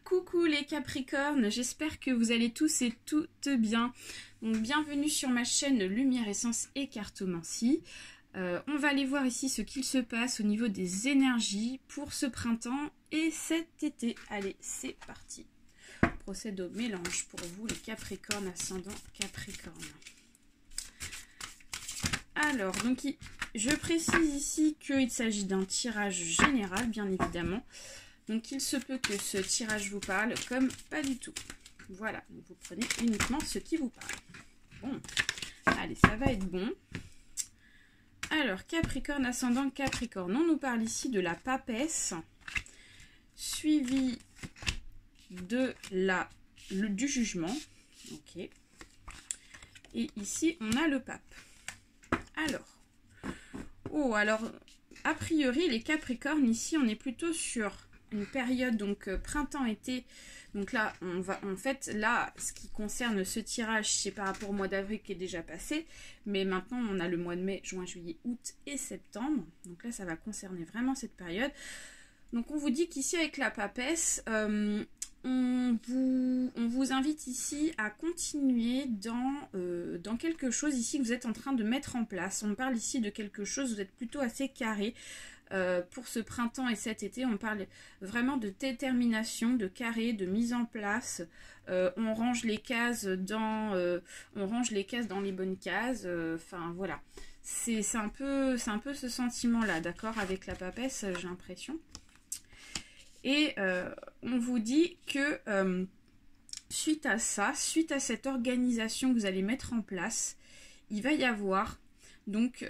Coucou les Capricornes, j'espère que vous allez tous et toutes bien. Donc bienvenue sur ma chaîne Lumière, Essence et Cartomancie. On va aller voir ici ce qu'il se passe au niveau des énergies pour ce printemps et cet été. Allez, c'est parti. On procède au mélange pour vous les Capricornes, ascendant Capricorne. Alors, donc je précise ici qu'il s'agit d'un tirage général, bien évidemment. Donc il se peut que ce tirage vous parle comme pas du tout. Voilà, donc vous prenez uniquement ce qui vous parle. Bon, allez, ça va être bon. Alors, Capricorne, ascendant Capricorne. On nous parle ici de la papesse, suivi de du jugement. Ok. Et ici, on a le pape. Alors, a priori, les Capricornes, ici, on est plutôt sur une période, donc printemps-été. Donc là, ce qui concerne ce tirage, c'est par rapport au mois d'avril qui est déjà passé. Mais maintenant, on a le mois de mai, juin, juillet, août et septembre. Donc là, ça va concerner vraiment cette période. Donc on vous dit qu'ici, avec la papesse, on vous invite ici à continuer dans quelque chose ici que vous êtes en train de mettre en place. On parle ici de quelque chose, vous êtes plutôt assez carré. Pour ce printemps et cet été, on parle vraiment de détermination, de carré, de mise en place. On range les cases dans les bonnes cases. Enfin voilà, c'est un peu ce sentiment-là, d'accord, avec la papesse, j'ai l'impression. Et on vous dit que suite à ça, suite à cette organisation que vous allez mettre en place, il va y avoir donc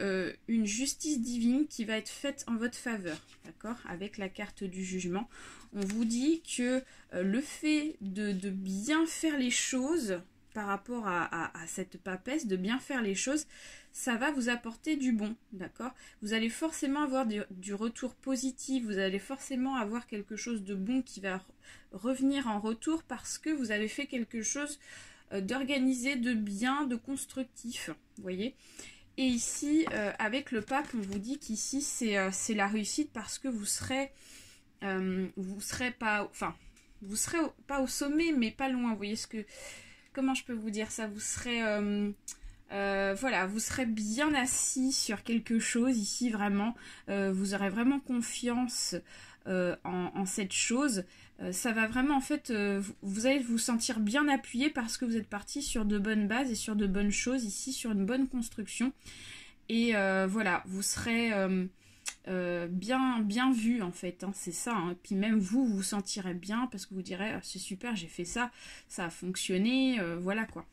une justice divine qui va être faite en votre faveur, d'accord, avec la carte du jugement. On vous dit que le fait de bien faire les choses par rapport à cette papesse, de bien faire les choses, ça va vous apporter du bon, d'accord. Vous allez forcément avoir du retour positif, vous allez forcément avoir quelque chose de bon qui va revenir en retour parce que vous avez fait quelque chose d'organisé, de bien, de constructif, vous voyez. Et ici, avec le pape, on vous dit qu'ici, c'est la réussite parce que vous serez pas au sommet, mais pas loin. Vous voyez comment je peux vous dire ça? Vous serez, voilà, vous serez bien assis sur quelque chose ici, vraiment. Vous aurez vraiment confiance en cette chose. Ça va vraiment, en fait, vous allez vous sentir bien appuyé parce que vous êtes parti sur de bonnes bases et sur de bonnes choses ici, sur une bonne construction. Et voilà, vous serez bien vu, en fait, hein, c'est ça. Hein. Et puis même vous vous sentirez bien parce que vous direz oh, c'est super, j'ai fait ça, ça a fonctionné, voilà quoi.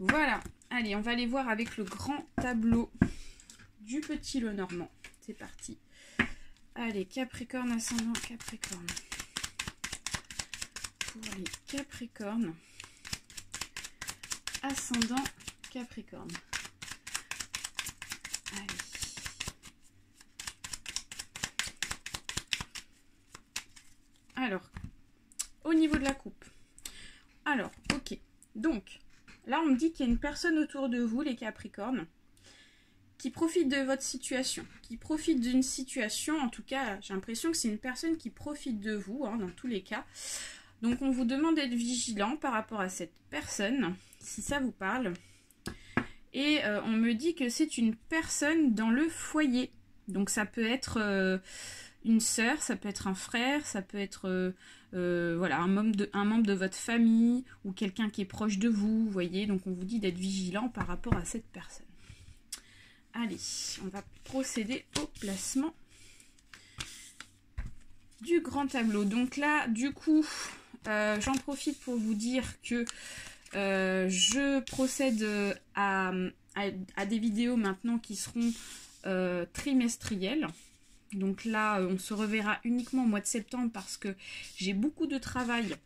Voilà, allez, on va aller voir avec le grand tableau du petit Lenormand. C'est parti. Allez, Capricorne, ascendant Capricorne. Pour les Capricornes, ascendant Capricorne. Allez. Alors, au niveau de la coupe. Alors, ok. Donc, là, on me dit qu'il y a une personne autour de vous, les Capricornes, qui profite de votre situation, qui profite d'une situation, en tout cas, j'ai l'impression que c'est une personne qui profite de vous, hein, dans tous les cas. Donc, on vous demande d'être vigilant par rapport à cette personne, si ça vous parle. Et on me dit que c'est une personne dans le foyer. Donc, ça peut être une sœur, ça peut être un frère, ça peut être voilà, un membre de votre famille ou quelqu'un qui est proche de vous, vous voyez. Donc, on vous dit d'être vigilant par rapport à cette personne. Allez, on va procéder au placement du grand tableau. Donc là, du coup, j'en profite pour vous dire que je procède à des vidéos maintenant qui seront trimestrielles. Donc là, on se reverra uniquement au mois de septembre parce que j'ai beaucoup de travail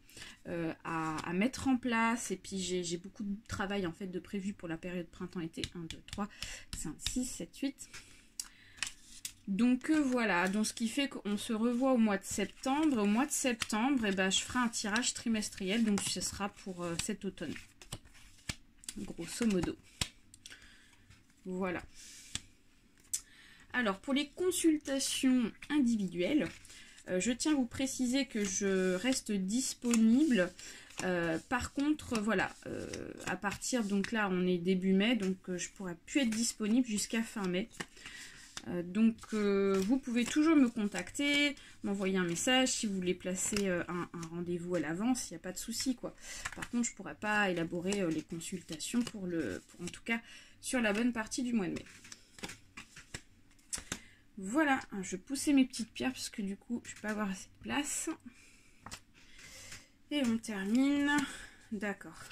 à mettre en place. Et puis j'ai beaucoup de travail en fait de prévu pour la période printemps-été. 1, 2, 3, 5, 6, 7, 8. Donc voilà, donc ce qui fait qu'on se revoit au mois de septembre. Au mois de septembre, je ferai un tirage trimestriel. Donc ce sera pour cet automne. Grosso modo. Voilà. Alors, pour les consultations individuelles, Je tiens à vous préciser que je reste disponible. Par contre, voilà, à partir, donc là, on est début mai, donc je pourrai plus être disponible jusqu'à fin mai. Vous pouvez toujours me contacter, m'envoyer un message si vous voulez placer un rendez-vous à l'avance, il n'y a pas de souci quoi. Par contre, je ne pourrais pas élaborer les consultations en tout cas sur la bonne partie du mois de mai. Voilà, je vais pousser mes petites pierres parce que du coup, je ne vais pas avoir assez de place. Et on termine. D'accord.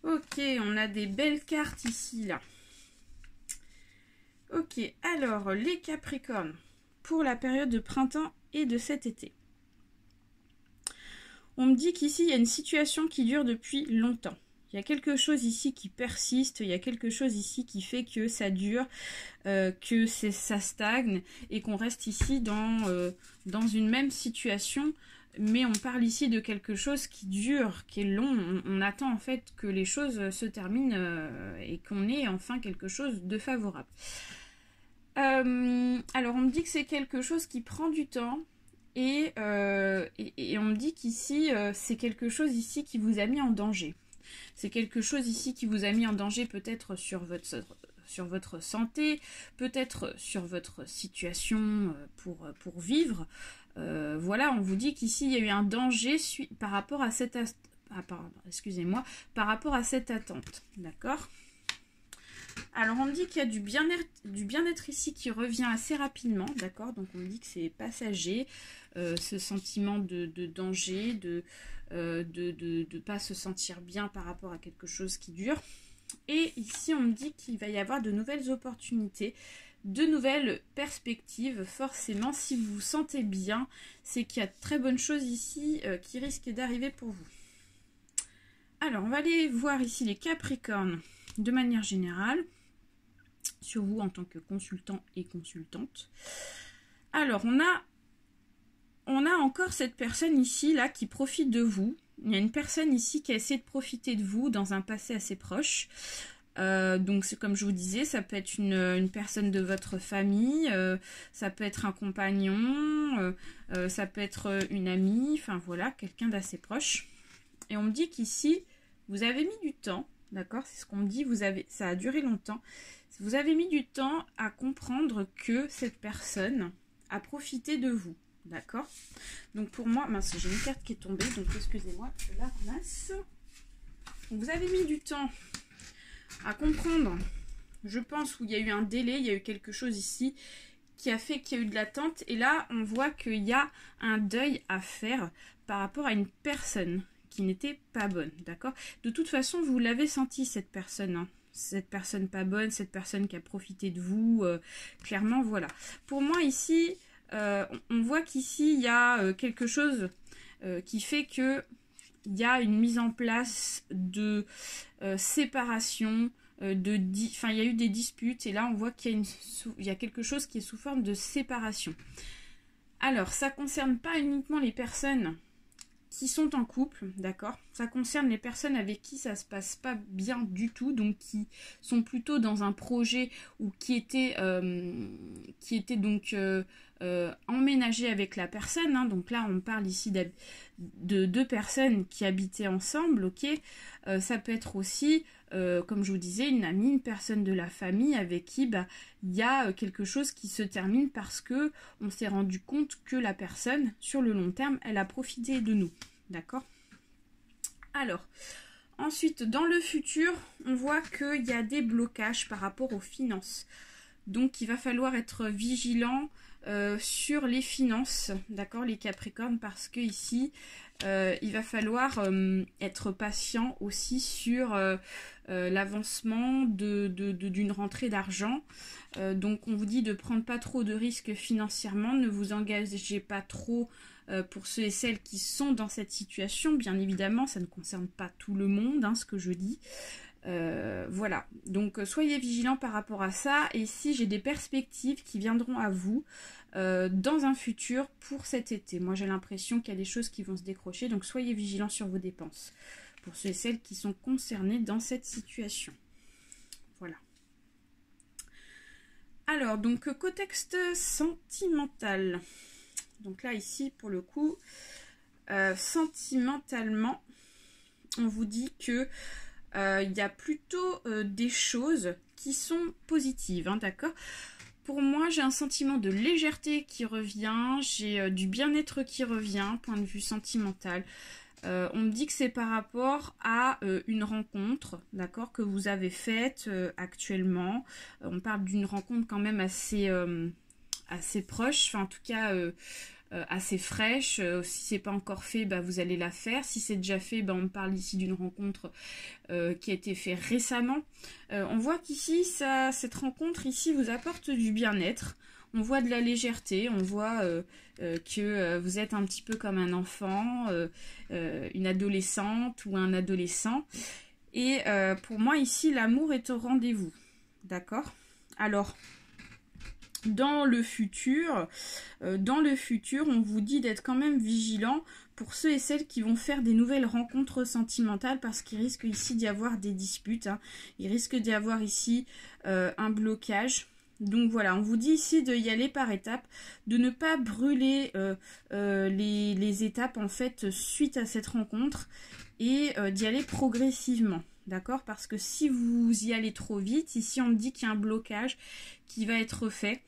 Ok, on a des belles cartes ici là. Ok, alors les Capricornes, pour la période de printemps et de cet été. On me dit qu'ici, il y a une situation qui dure depuis longtemps. Il y a quelque chose ici qui persiste, il y a quelque chose ici qui fait que ça dure, que ça stagne et qu'on reste ici dans une même situation. Mais on parle ici de quelque chose qui dure, qui est long. On attend en fait que les choses se terminent et qu'on ait enfin quelque chose de favorable. Alors on me dit que c'est quelque chose qui prend du temps et on me dit qu'ici c'est quelque chose ici qui vous a mis en danger. C'est quelque chose ici qui vous a mis en danger peut-être sur votre santé, peut-être sur votre situation pour vivre. Voilà, on vous dit qu'ici il y a eu un danger par rapport à cette par rapport à cette attente, d'accord ? Alors on me dit qu'il y a du bien-être ici qui revient assez rapidement, d'accord? Donc on me dit que c'est passager, ce sentiment de danger, de pas se sentir bien par rapport à quelque chose qui dure. Et ici on me dit qu'il va y avoir de nouvelles opportunités, de nouvelles perspectives. Forcément, si vous vous sentez bien, c'est qu'il y a de très bonnes choses ici qui risquent d'arriver pour vous. Alors on va aller voir ici les Capricornes de manière générale, sur vous en tant que consultant et consultante. Alors, on a encore cette personne ici, là, qui profite de vous. Il y a une personne ici qui a essayé de profiter de vous dans un passé assez proche. Donc, c'est comme je vous disais, ça peut être une personne de votre famille, ça peut être un compagnon, ça peut être une amie, enfin voilà, quelqu'un d'assez proche. Et on me dit qu'ici, vous avez mis du temps. D'accord, c'est ce qu'on me dit, ça a duré longtemps. Vous avez mis du temps à comprendre que cette personne a profité de vous. D'accord? Donc pour moi, mince, j'ai une carte qui est tombée, donc excusez-moi, je la ramasse. Donc vous avez mis du temps à comprendre, je pense, où il y a eu un délai, il y a eu quelque chose ici qui a fait qu'il y a eu de l'attente. Et là, on voit qu'il y a un deuil à faire par rapport à une personne qui n'était pas bonne, d'accord? De toute façon, vous l'avez senti, cette personne, hein. Cette personne pas bonne, cette personne qui a profité de vous, clairement, voilà. Pour moi, ici, on voit qu'ici, il y a quelque chose qui fait que il y a une mise en place de séparation, il y a eu des disputes, et là, on voit qu'il y a quelque chose qui est sous forme de séparation. Alors, ça ne concerne pas uniquement les personnes qui sont en couple, d'accord? Ça concerne les personnes avec qui ça se passe pas bien du tout, donc qui sont plutôt dans un projet ou qui étaient donc emménagés avec la personne, hein. Donc là, on parle ici de deux personnes qui habitaient ensemble, ok? Ça peut être aussi, comme je vous disais, une amie, une personne de la famille avec qui il y a quelque chose qui se termine parce que on s'est rendu compte que la personne, sur le long terme, elle a profité de nous. D'accord? Alors, ensuite, dans le futur, on voit qu'il y a des blocages par rapport aux finances. Donc, il va falloir être vigilant sur les finances, d'accord, les Capricornes, parce que ici, il va falloir être patient aussi sur l'avancement d'une rentrée d'argent. Donc, on vous dit de prendre pas trop de risques financièrement, ne vous engagez pas trop pour ceux et celles qui sont dans cette situation. Bien évidemment, ça ne concerne pas tout le monde, hein, ce que je dis. Voilà, donc soyez vigilants par rapport à ça. Et si j'ai des perspectives qui viendront à vous dans un futur pour cet été, moi j'ai l'impression qu'il y a des choses qui vont se décrocher, donc soyez vigilants sur vos dépenses pour ceux et celles qui sont concernés dans cette situation. Voilà. Alors, donc contexte sentimental. Donc là, ici, pour le coup, sentimentalement, on vous dit que il y a plutôt des choses qui sont positives, hein, d'accord? Pour moi, j'ai un sentiment de légèreté qui revient, j'ai du bien-être qui revient, point de vue sentimental. On me dit que c'est par rapport à une rencontre, d'accord, que vous avez faite actuellement. On parle d'une rencontre quand même assez proche, enfin en tout cas assez fraîche. Si c'est pas encore fait, bah, vous allez la faire. Si c'est déjà fait, bah, on parle ici d'une rencontre qui a été faite récemment. On voit qu'ici, cette rencontre ici vous apporte du bien-être. On voit de la légèreté, on voit que vous êtes un petit peu comme un enfant, une adolescente ou un adolescent. Et pour moi ici, l'amour est au rendez-vous. D'accord? Alors, dans le futur, on vous dit d'être quand même vigilant pour ceux et celles qui vont faire des nouvelles rencontres sentimentales parce qu'il risque ici d'y avoir des disputes. Hein. Il risque d'y avoir ici un blocage. Donc voilà, on vous dit ici de y aller par étapes, de ne pas brûler les étapes en fait suite à cette rencontre et d'y aller progressivement, d'accord? Parce que si vous y allez trop vite, ici on me dit qu'il y a un blocage qui va être fait.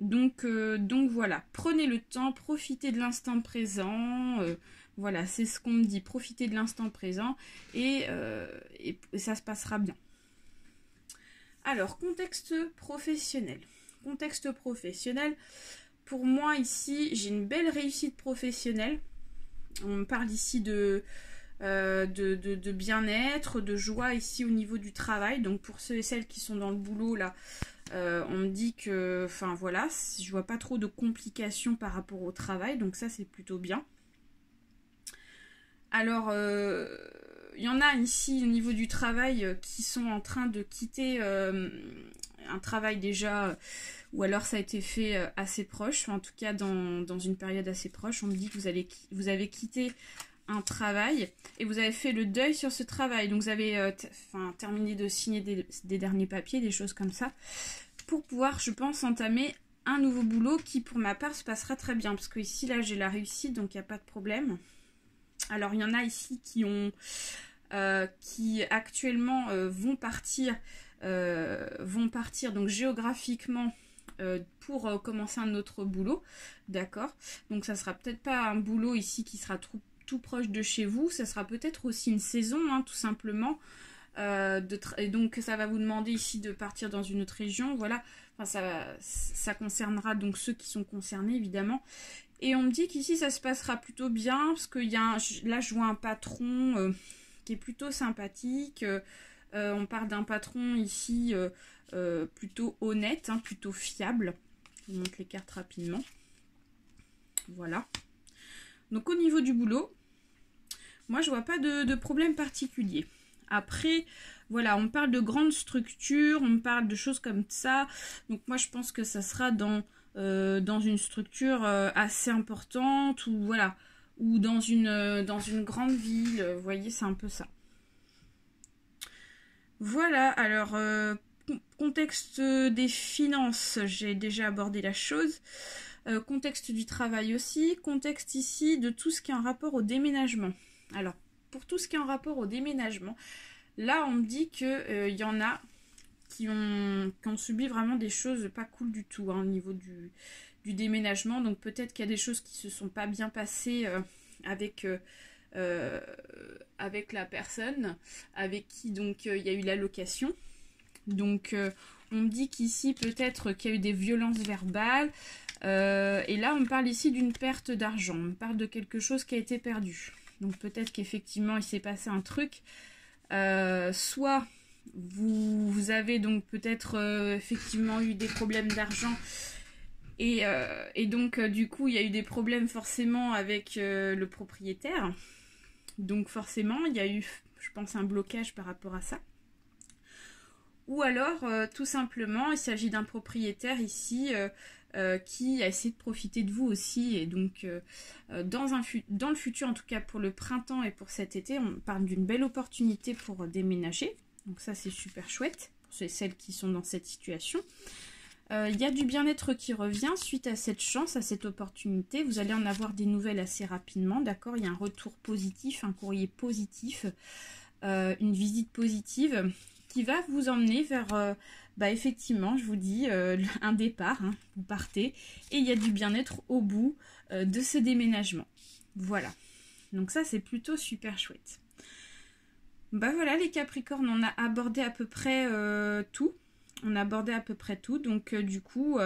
Donc voilà, prenez le temps, profitez de l'instant présent, voilà, c'est ce qu'on me dit, profitez de l'instant présent et ça se passera bien. Alors, contexte professionnel. Contexte professionnel, pour moi ici, j'ai une belle réussite professionnelle. On parle ici de bien-être, de joie ici au niveau du travail. Donc pour ceux et celles qui sont dans le boulot, là, on me dit que, enfin voilà, je vois pas trop de complications par rapport au travail. Donc ça, c'est plutôt bien. Alors, il y en a ici au niveau du travail qui sont en train de quitter un travail déjà, ou alors ça a été fait assez proche, en tout cas dans une période assez proche. On me dit que vous avez quitté un travail et vous avez fait le deuil sur ce travail. Donc vous avez terminé de signer des derniers papiers, des choses comme ça, pour pouvoir, je pense, entamer un nouveau boulot qui pour ma part se passera très bien. Parce que ici, là, j'ai la réussite, donc il n'y a pas de problème. Alors, il y en a ici qui actuellement vont partir donc géographiquement pour commencer un autre boulot, d'accord? Donc, ça sera peut-être pas un boulot ici qui sera tout proche de chez vous, ça sera peut-être aussi une saison, hein, tout simplement. Et donc, ça va vous demander ici de partir dans une autre région, voilà. Enfin, ça concernera donc ceux qui sont concernés, évidemment. Et on me dit qu'ici, ça se passera plutôt bien, parce que là, je vois un patron qui est plutôt sympathique. On parle d'un patron ici plutôt honnête, hein, plutôt fiable. Je vous montre les cartes rapidement. Voilà. Donc, au niveau du boulot, moi, je vois pas de problème particulier. Après, voilà, on parle de grandes structures, on parle de choses comme ça. Donc, moi, je pense que ça sera dans une structure assez importante ou voilà, ou dans une grande ville, vous voyez, c'est un peu ça. Voilà, alors contexte des finances, j'ai déjà abordé la chose. Contexte du travail aussi, contexte ici de tout ce qui est en rapport au déménagement. Alors, pour tout ce qui est en rapport au déménagement, là on me dit que y en a qui ont subi vraiment des choses pas cool du tout, hein, au niveau du déménagement. Donc peut-être qu'il y a des choses qui se sont pas bien passées avec la personne avec qui donc il y a eu la location. Donc on me dit qu'ici peut-être qu'il y a eu des violences verbales. Et là on me parle ici d'une perte d'argent. On me parle de quelque chose qui a été perdu. Donc peut-être qu'effectivement il s'est passé un truc. Soit vous avez donc peut-être effectivement eu des problèmes d'argent et donc du coup il y a eu des problèmes forcément avec le propriétaire. Donc forcément il y a eu, je pense, un blocage par rapport à ça. Ou alors tout simplement il s'agit d'un propriétaire ici qui a essayé de profiter de vous aussi. Et donc dans le futur, en tout cas pour le printemps et pour cet été, on parle d'une belle opportunité pour déménager. Donc ça c'est super chouette pour celles qui sont dans cette situation. Il y a du bien-être qui revient suite à cette chance, à cette opportunité. Vous allez en avoir des nouvelles assez rapidement, d'accord? Il y a un retour positif, un courrier positif, une visite positive qui va vous emmener vers, effectivement, je vous dis, un départ. Hein, vous partez et il y a du bien-être au bout de ce déménagement. Voilà. Donc ça, c'est plutôt super chouette. Voilà, les Capricornes, on a abordé à peu près tout. On a abordé à peu près tout. Donc, du coup,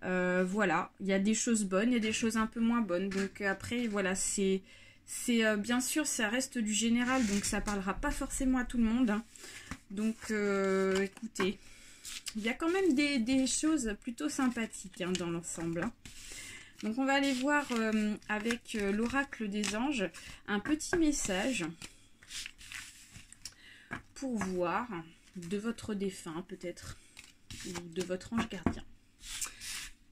voilà. Il y a des choses bonnes et des choses un peu moins bonnes. Donc, après, voilà, c'est bien sûr, ça reste du général. Donc, ça parlera pas forcément à tout le monde. Hein. Donc, écoutez, il y a quand même des choses plutôt sympathiques hein, dans l'ensemble. Hein. Donc, on va aller voir avec l'oracle des anges un petit message pour voir de votre défunt peut-être, ou de votre ange gardien.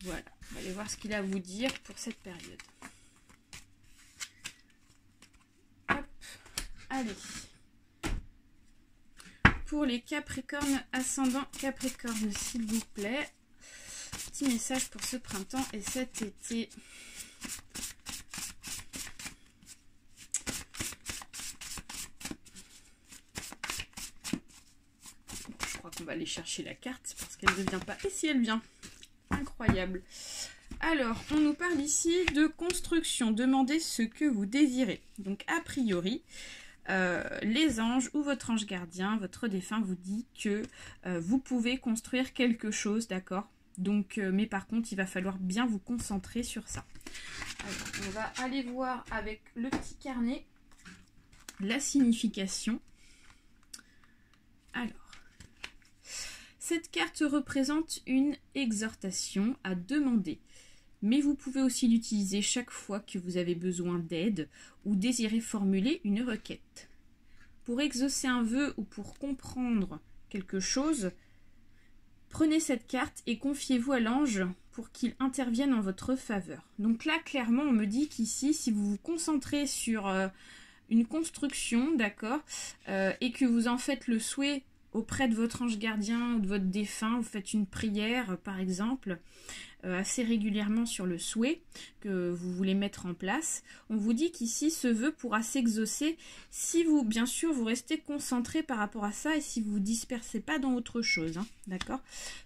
Voilà, on va aller voir ce qu'il a à vous dire pour cette période. Hop, allez. Pour les Capricornes, ascendant Capricorne, s'il vous plaît. Petit message pour ce printemps et cet été. On va aller chercher la carte parce qu'elle ne vient pas. Et si elle vient? Incroyable. Alors, on nous parle ici de construction. Demandez ce que vous désirez. Donc, a priori, les anges ou votre ange gardien, votre défunt vous dit que vous pouvez construire quelque chose, d'accord? Donc, mais par contre, il va falloir bien vous concentrer sur ça. Alors, on va aller voir avec le petit carnet la signification. Alors, cette carte représente une exhortation à demander, mais vous pouvez aussi l'utiliser chaque fois que vous avez besoin d'aide ou désirez formuler une requête. Pour exaucer un vœu ou pour comprendre quelque chose, prenez cette carte et confiez-vous à l'ange pour qu'il intervienne en votre faveur. Donc là, clairement, on me dit qu'ici, si vous vous concentrez sur une construction, d'accord, et que vous en faites le souhait auprès de votre ange gardien ou de votre défunt, vous faites une prière par exemple, assez régulièrement sur le souhait que vous voulez mettre en place. On vous dit qu'ici ce vœu pourra s'exaucer si vous, bien sûr, vous restez concentré par rapport à ça et si vous ne vous dispersez pas dans autre chose, hein, d'accord?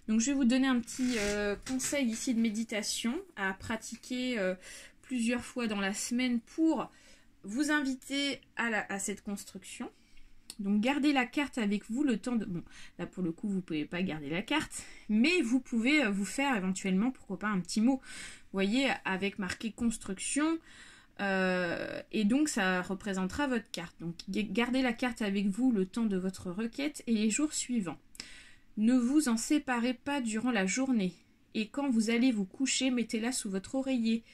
Donc je vais vous donner un petit conseil ici de méditation à pratiquer plusieurs fois dans la semaine pour vous inviter à cette construction. Donc gardez la carte avec vous le temps de... Bon, là pour le coup, vous ne pouvez pas garder la carte, mais vous pouvez vous faire éventuellement, pourquoi pas, un petit mot. Vous voyez, avec marqué construction, et donc ça représentera votre carte. Donc gardez la carte avec vous le temps de votre requête et les jours suivants. Ne vous en séparez pas durant la journée, et quand vous allez vous coucher, mettez-la sous votre oreiller.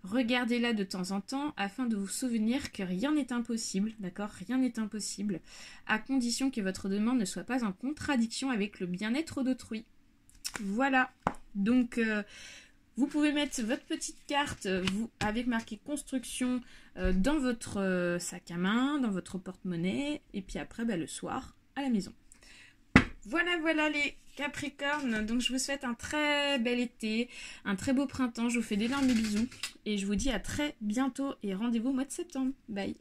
Regardez-la de temps en temps afin de vous souvenir que rien n'est impossible, d'accord? Rien n'est impossible, à condition que votre demande ne soit pas en contradiction avec le bien-être d'autrui. Voilà, donc vous pouvez mettre votre petite carte avec marqué construction dans votre sac à main, dans votre porte-monnaie, et puis après le soir à la maison. Voilà les Capricornes, donc je vous souhaite un très bel été, un très beau printemps, je vous fais d'énormes bisous et je vous dis à très bientôt et rendez-vous au mois de septembre. Bye.